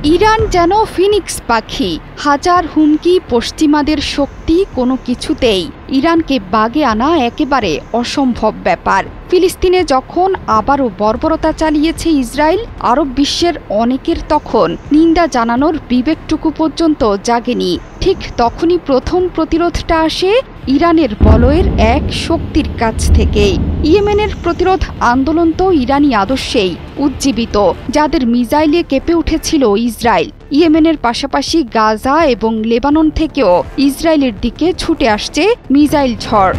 Iran যেন Phoenix পাখি, হাজার হুমকি, পশ্চিমাদের শক্তি, কোনো কিছুতেই ইরানকে বাগে আনা একেবারে অসম্ভব ব্যাপার। ফিলিস্তিনে যখন আবারও বর্বরতা চালিয়েছে ইসরায়েল, আরব বিশ্বের অনেকের তখন নিন্দা জানানোর বিবেকটুকু পর্যন্ত জাগেনি। ঠিক তখনই প্রথম প্রতিরোধটা আসে ইরানের বলয়ের এক শক্তির কাছ থেকেই। ইয়েমেনের প্রতিরোধ আন্দোলন তো ইরানি আদর্শেই উজ্জীবিত, যাদের মিসাইলে কেঁপে উঠেছিল ইসরায়েল। ইয়েমেনের পাশাপাশি গাজা এবং লেবানন থেকেও ইসরায়েলের দিকে ছুটে আসছে মিসাইল ঝড়।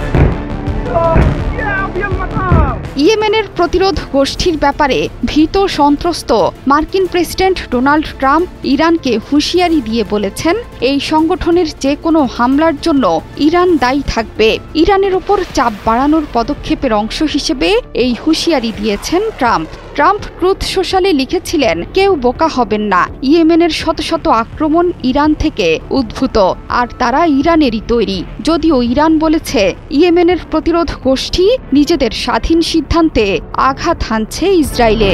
ইয়েমেনের প্রতিরোধ গোষ্ঠীর ব্যাপারে ভীত সন্ত্রস্ত মার্কিন প্রেসিডেন্ট ডোনাল্ড ট্রাম্প ইরানকে হুঁশিয়ারি দিয়ে বলেছেন, এই সংগঠনের যে কোনো হামলার জন্য ইরান দায়ী থাকবে। ইরানের উপর চাপ বাড়ানোর পদক্ষেপের অংশ হিসেবে এই হুঁশিয়ারি দিয়েছেন ট্রাম্প। ট্রাম্প ট্রুথ সোশ্যালে লিখেছিলেন, কেউ বোকা হবেন না, ইয়েমেনের শত শত আক্রমণ ইরান থেকে উদ্ভূত, আর তারা ইরানেরই তৈরি। যদিও ইরান বলেছে ইয়েমেনের প্রতিরোধ গোষ্ঠী নিজেদের স্বাধীন সিদ্ধান্তে আঘাত হানছে ইসরায়েলে।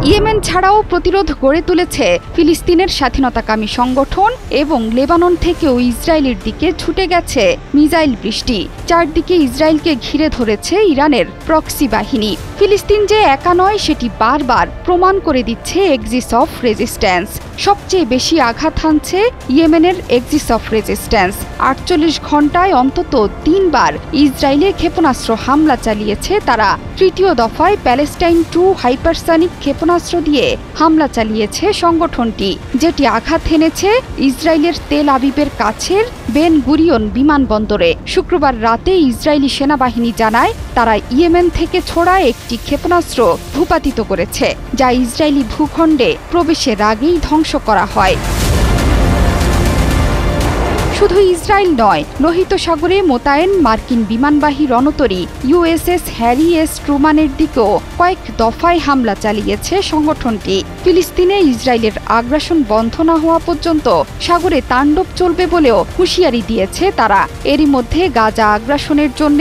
ইয়েমেন ছাড়াও প্রতিরোধ গড়ে তুলেছে ফিলিস্তিনের স্বাধীনতাকামী সংগঠন, এবং লেবানন থেকেও ইসরায়েলের দিকে ছুটে গেছে মিসাইল বৃষ্টি। চারদিকে ইসরায়েলকে ঘিরে ধরেছে ইরানের প্রক্সি বাহিনী। ফিলিস্তিন যে একা নয় সেটি বারবার প্রমাণ করে দিচ্ছে এক্সিস অফ রেজিস্ট্যান্স। সবচেয়ে বেশি আঘাত হানছে ইয়েমেনের এক্সিস অফ রেজিস্ট্যান্স। 48 ঘণ্টায় অন্তত 3 বার ইসরায়েলে ক্ষেপণাস্ত্র হামলা চালিয়েছে তারা। তৃতীয় দফায় প্যালেস্টাইন 2 হাইপারসনিক ক্ষেপণাস্ত্র দিয়ে হামলা চালিয়েছে সংগঠনটি, যেটি আঘাত হেনেছে ইসরায়েলের তেল আবিবের কাছের বেন গুরিয়ন বিমানবন্দরে। শুক্রবার রাতে ইসরায়েলি সেনাবাহিনী জানায়, তারা ইয়েমেন থেকে ছোড়া একটি ক্ষেপণাস্ত্র ভূপাতিত করেছে, যা ইসরায়েলি ভূখণ্ডে প্রবেশের আগেই ধ্বংস করা হয়। শুধু ইসরায়েল নয়, লোহিত সাগরে মোতায়েন মার্কিন বিমানবাহী রণতরী ইউএসএস হ্যারি এস ট্রুম্যানের দিকেও কয়েক দফায় হামলা চালিয়েছে সংগঠনটি। ফিলিস্তিনে ইসরায়েলের আগ্রাসন বন্ধ না হওয়া পর্যন্ত সাগরে তাণ্ডব চলবে বলেও হুঁশিয়ারি দিয়েছে তারা। এরই মধ্যে গাজা আগ্রাসনের জন্য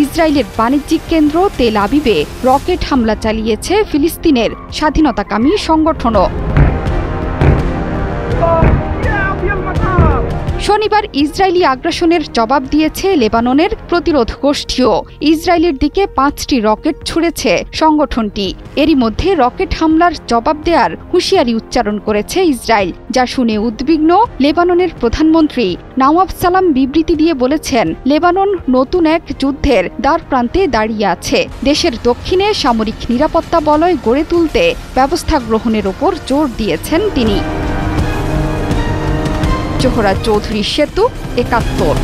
ইসরায়েলের বাণিজ্যিক কেন্দ্র তেল আবিবে রকেট হামলা চালিয়েছে ফিলিস্তিনের স্বাধীনতাকামী সংগঠনও। শনিবার ইসরায়েলি আগ্রাসনের জবাব দিয়েছে লেবাননের প্রতিরোধ গোষ্ঠীও। ইসরায়েলের দিকে 5টি রকেট ছুড়েছে সংগঠনটি। এরই মধ্যে রকেট হামলার জবাব দেওয়ার হুঁশিয়ারি উচ্চারণ করেছে ইসরায়েল, যা শুনে উদ্বিগ্ন লেবাননের প্রধানমন্ত্রী নওয়াব সালাম বিবৃতি দিয়ে বলেছেন, লেবানন নতুন এক যুদ্ধের দ্বার প্রান্তে দাঁড়িয়ে আছে। দেশের দক্ষিণে সামরিক নিরাপত্তা বলয় গড়ে তুলতে ব্যবস্থা গ্রহণের ওপর জোর দিয়েছেন তিনি। জোহরা চৌধুরী, সেতু, 71।